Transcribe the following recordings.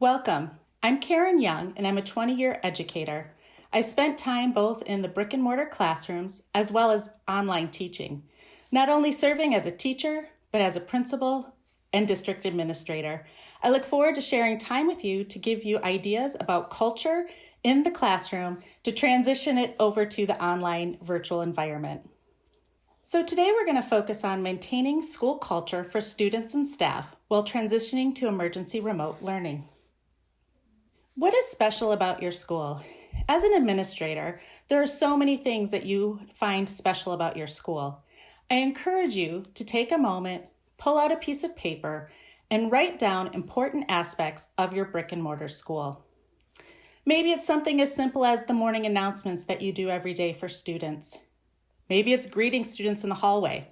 Welcome. I'm Karen Young, and I'm a 20-year educator. I spent time both in the brick and mortar classrooms as well as online teaching, not only serving as a teacher, but as a principal and district administrator. I look forward to sharing time with you to give you ideas about culture in the classroom to transition it over to the online virtual environment. So today we're going to focus on maintaining school culture for students and staff while transitioning to emergency remote learning. What is special about your school? As an administrator, there are so many things that you find special about your school. I encourage you to take a moment, pull out a piece of paper, and write down important aspects of your brick and mortar school. Maybe it's something as simple as the morning announcements that you do every day for students. Maybe it's greeting students in the hallway,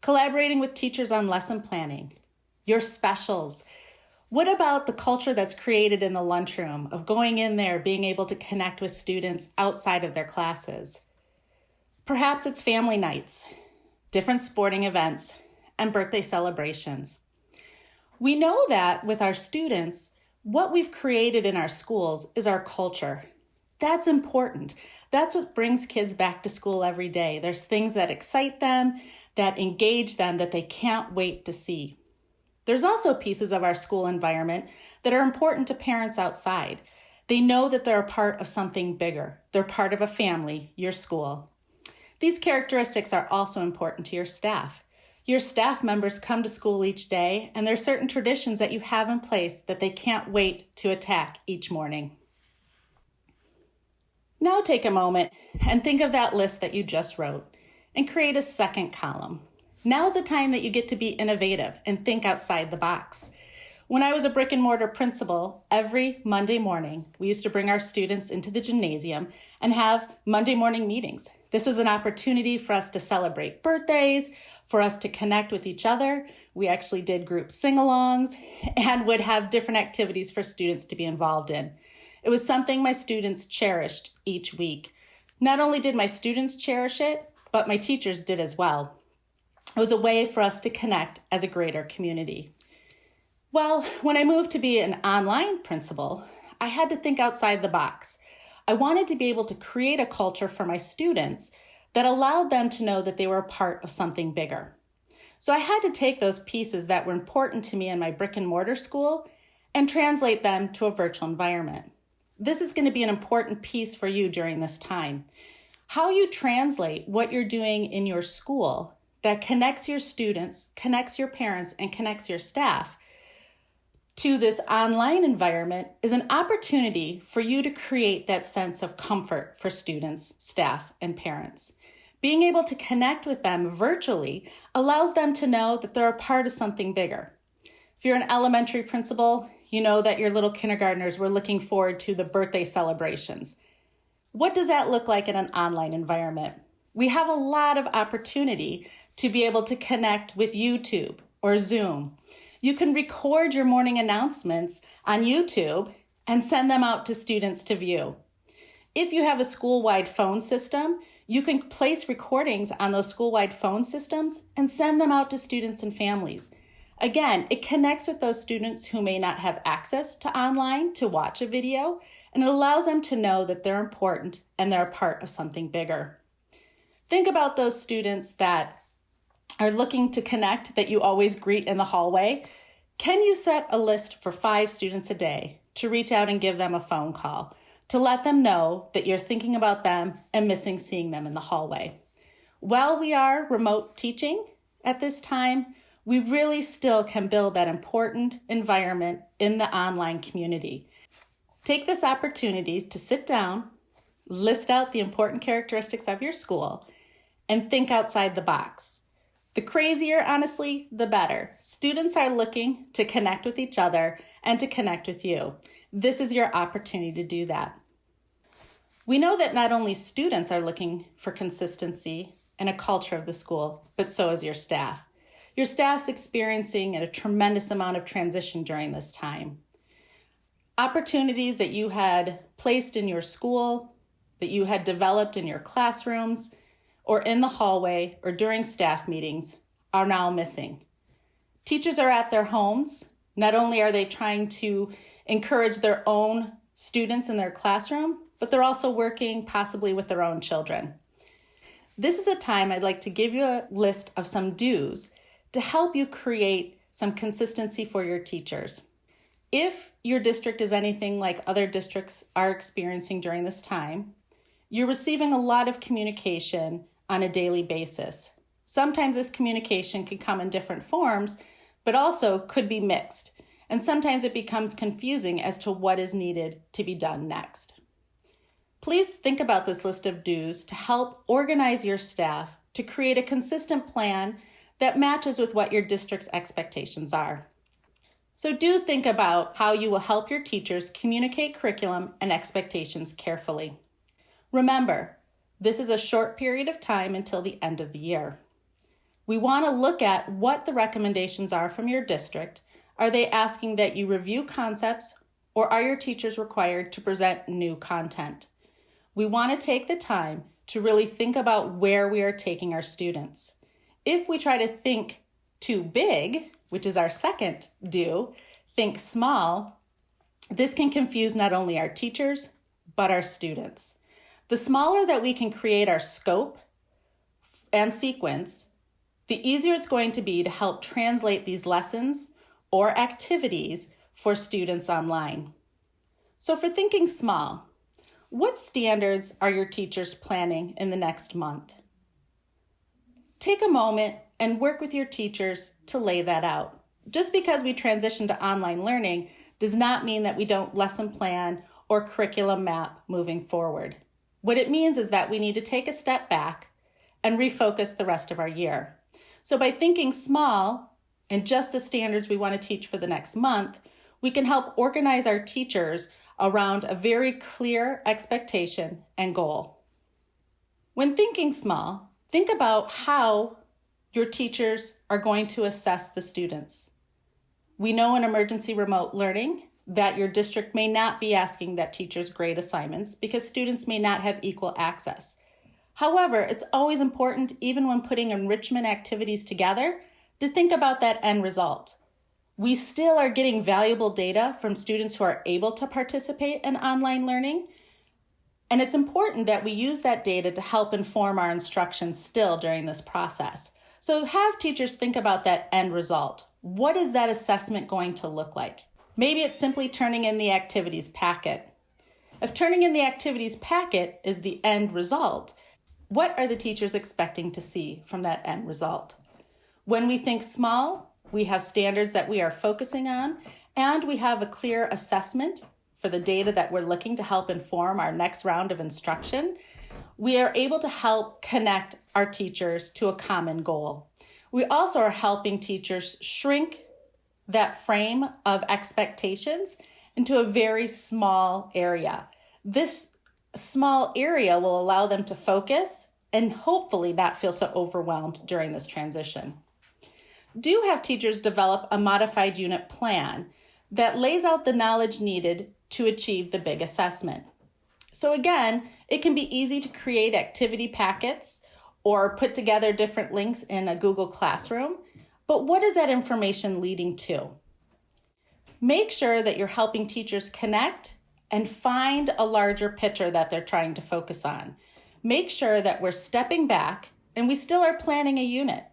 collaborating with teachers on lesson planning, your specials. What about the culture that's created in the lunchroom of going in there, being able to connect with students outside of their classes? Perhaps it's family nights, different sporting events, and birthday celebrations. We know that with our students, what we've created in our schools is our culture. That's important. That's what brings kids back to school every day. There's things that excite them, that engage them, that they can't wait to see. There's also pieces of our school environment that are important to parents outside. They know that they're a part of something bigger. They're part of a family, your school. These characteristics are also important to your staff. Your staff members come to school each day, and there's certain traditions that you have in place that they can't wait to attack each morning. Now take a moment and think of that list that you just wrote and create a second column. Now is the time that you get to be innovative and think outside the box. When I was a brick and mortar principal, every Monday morning, we used to bring our students into the gymnasium and have Monday morning meetings. This was an opportunity for us to celebrate birthdays, for us to connect with each other. We actually did group sing-alongs and would have different activities for students to be involved in. It was something my students cherished each week. Not only did my students cherish it, but my teachers did as well. It was a way for us to connect as a greater community. Well, when I moved to be an online principal, I had to think outside the box. I wanted to be able to create a culture for my students that allowed them to know that they were a part of something bigger. So I had to take those pieces that were important to me in my brick and mortar school and translate them to a virtual environment. This is going to be an important piece for you during this time. How you translate what you're doing in your school that connects your students, connects your parents, and connects your staff to this online environment is an opportunity for you to create that sense of comfort for students, staff, and parents. Being able to connect with them virtually allows them to know that they're a part of something bigger. If you're an elementary principal, you know that your little kindergartners were looking forward to the birthday celebrations. What does that look like in an online environment? We have a lot of opportunity to be able to connect with YouTube or Zoom. You can record your morning announcements on YouTube and send them out to students to view. If you have a school-wide phone system, you can place recordings on those school-wide phone systems and send them out to students and families. Again, it connects with those students who may not have access to online to watch a video, and it allows them to know that they're important and they're a part of something bigger. Think about those students that are looking to connect that you always greet in the hallway. Can you set a list for 5 students a day to reach out and give them a phone call, to let them know that you're thinking about them and missing seeing them in the hallway? While we are remote teaching at this time, we really still can build that important environment in the online community. Take this opportunity to sit down, list out the important characteristics of your school, and think outside the box. The crazier, honestly, the better. Students are looking to connect with each other and to connect with you. This is your opportunity to do that. We know that not only students are looking for consistency and a culture of the school, but so is your staff. Your staff's experiencing a tremendous amount of transition during this time. Opportunities that you had placed in your school, that you had developed in your classrooms, or in the hallway, or during staff meetings are now missing. Teachers are at their homes Not only are they trying to encourage their own students in their classroom, but they're also working possibly with their own children. This is a time I'd like to give you a list of some do's to help you create some consistency for your teachers. If your district is anything like other districts are experiencing during this time, you're receiving a lot of communication on a daily basis. Sometimes this communication can come in different forms, but also could be mixed. And sometimes it becomes confusing as to what is needed to be done next. Please think about this list of do's to help organize your staff to create a consistent plan that matches with what your district's expectations are. So do think about how you will help your teachers communicate curriculum and expectations carefully. Remember, this is a short period of time until the end of the year. We want to look at what the recommendations are from your district. Are they asking that you review concepts, or are your teachers required to present new content? We want to take the time to really think about where we are taking our students. If we try to think too big, which is our second do, think small, this can confuse not only our teachers, but our students. The smaller that we can create our scope and sequence, the easier it's going to be to help translate these lessons or activities for students online. So for thinking small, what standards are your teachers planning in the next month? Take a moment and work with your teachers to lay that out. Just because we transition to online learning does not mean that we don't lesson plan or curriculum map moving forward. What it means is that we need to take a step back and refocus the rest of our year. So by thinking small and just the standards we want to teach for the next month, we can help organize our teachers around a very clear expectation and goal. When thinking small, think about how your teachers are going to assess the students. We know in emergency remote learning that your district may not be asking that teachers grade assignments because students may not have equal access. However, it's always important, even when putting enrichment activities together, to think about that end result. We still are getting valuable data from students who are able to participate in online learning, and it's important that we use that data to help inform our instruction still during this process. So have teachers think about that end result. What is that assessment going to look like? Maybe it's simply turning in the activities packet. If turning in the activities packet is the end result, what are the teachers expecting to see from that end result? When we think small, we have standards that we are focusing on, and we have a clear assessment for the data that we're looking to help inform our next round of instruction. We are able to help connect our teachers to a common goal. We also are helping teachers shrink that frame of expectations into a very small area. This small area will allow them to focus and hopefully not feel so overwhelmed during this transition. Do have teachers develop a modified unit plan that lays out the knowledge needed to achieve the big assessment. So again, it can be easy to create activity packets or put together different links in a Google Classroom, but what is that information leading to? Make sure that you're helping teachers connect and find a larger picture that they're trying to focus on. Make sure that we're stepping back and we still are planning a unit.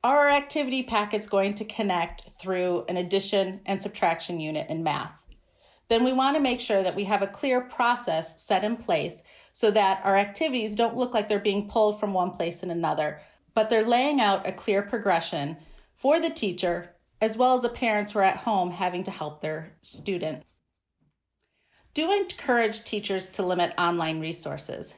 Are our activity packets going to connect through an addition and subtraction unit in math? Then we want to make sure that we have a clear process set in place so that our activities don't look like they're being pulled from one place and another, but they're laying out a clear progression for the teacher as well as the parents who are at home having to help their student. Do encourage teachers to limit online resources.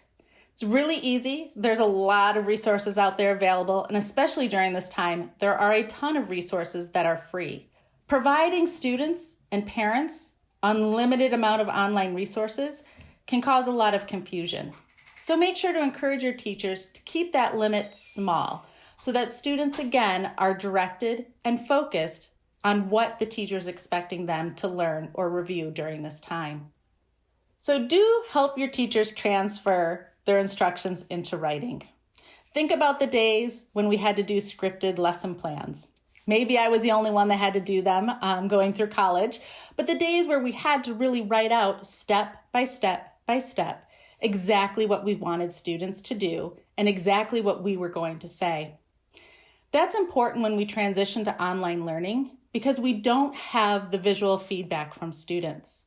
It's really easy. There's a lot of resources out there available, and especially during this time, there are a ton of resources that are free. Providing students and parents unlimited amount of online resources can cause a lot of confusion. So make sure to encourage your teachers to keep that limit small so that students, again, are directed and focused on what the teacher is expecting them to learn or review during this time. So do help your teachers transfer their instructions into writing. Think about the days when we had to do scripted lesson plans. Maybe I was the only one that had to do them going through college, but the days where we had to really write out step by step by step exactly what we wanted students to do and exactly what we were going to say. That's important when we transition to online learning because we don't have the visual feedback from students.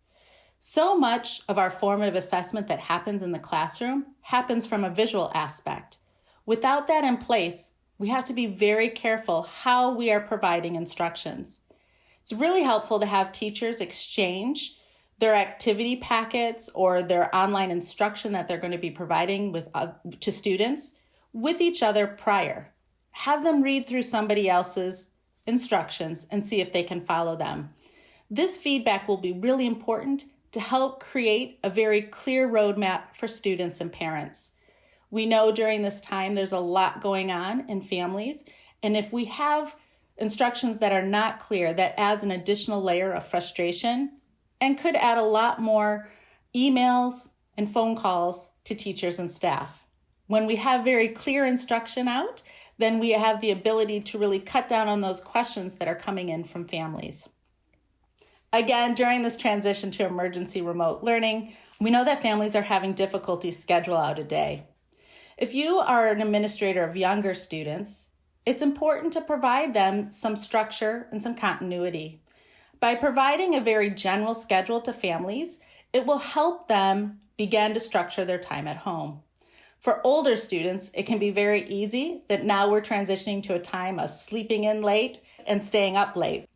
So much of our formative assessment that happens in the classroom happens from a visual aspect. Without that in place, we have to be very careful how we are providing instructions. It's really helpful to have teachers exchange their activity packets or their online instruction that they're going to be providing to students with each other prior. Have them read through somebody else's instructions and see if they can follow them. This feedback will be really important to help create a very clear roadmap for students and parents. We know during this time there's a lot going on in families, and if we have instructions that are not clear, that adds an additional layer of frustration and could add a lot more emails and phone calls to teachers and staff. When we have very clear instruction out, then we have the ability to really cut down on those questions that are coming in from families. Again, during this transition to emergency remote learning, we know that families are having difficulty schedule out a day. If you are an administrator of younger students, it's important to provide them some structure and some continuity. By providing a very general schedule to families, it will help them begin to structure their time at home. For older students, it can be very easy that now we're transitioning to a time of sleeping in late and staying up late.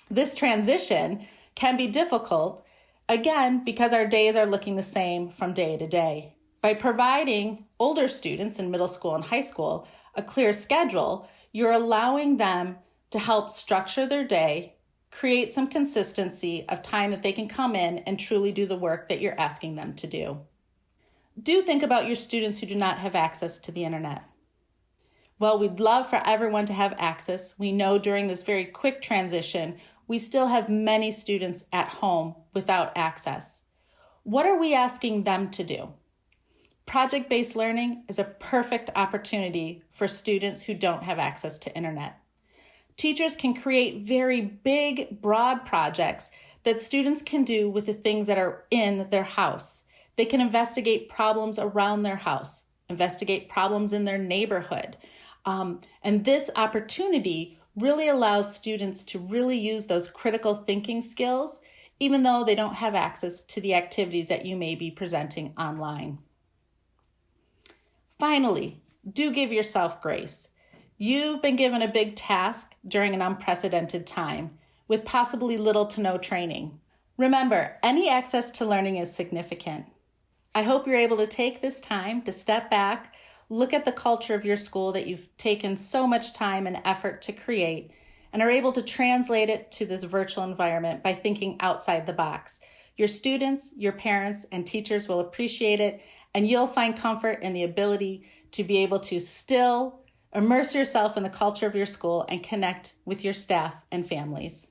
This transition can be difficult, again, because our days are looking the same from day to day. By providing older students in middle school and high school a clear schedule, you're allowing them to help structure their day, create some consistency of time that they can come in and truly do the work that you're asking them to do. Do think about your students who do not have access to the internet. Well, we'd love for everyone to have access. We know during this very quick transition, we still have many students at home without access. What are we asking them to do? Project-based learning is a perfect opportunity for students who don't have access to internet. Teachers can create very big, broad projects that students can do with the things that are in their house. They can investigate problems around their house, investigate problems in their neighborhood. And this opportunity really allows students to really use those critical thinking skills, even though they don't have access to the activities that you may be presenting online. Finally, do give yourself grace. You've been given a big task during an unprecedented time with possibly little to no training. Remember, any access to learning is significant. I hope you're able to take this time to step back, look at the culture of your school that you've taken so much time and effort to create, and are able to translate it to this virtual environment by thinking outside the box. Your students, your parents, and teachers will appreciate it, and you'll find comfort in the ability to be able to still immerse yourself in the culture of your school and connect with your staff and families.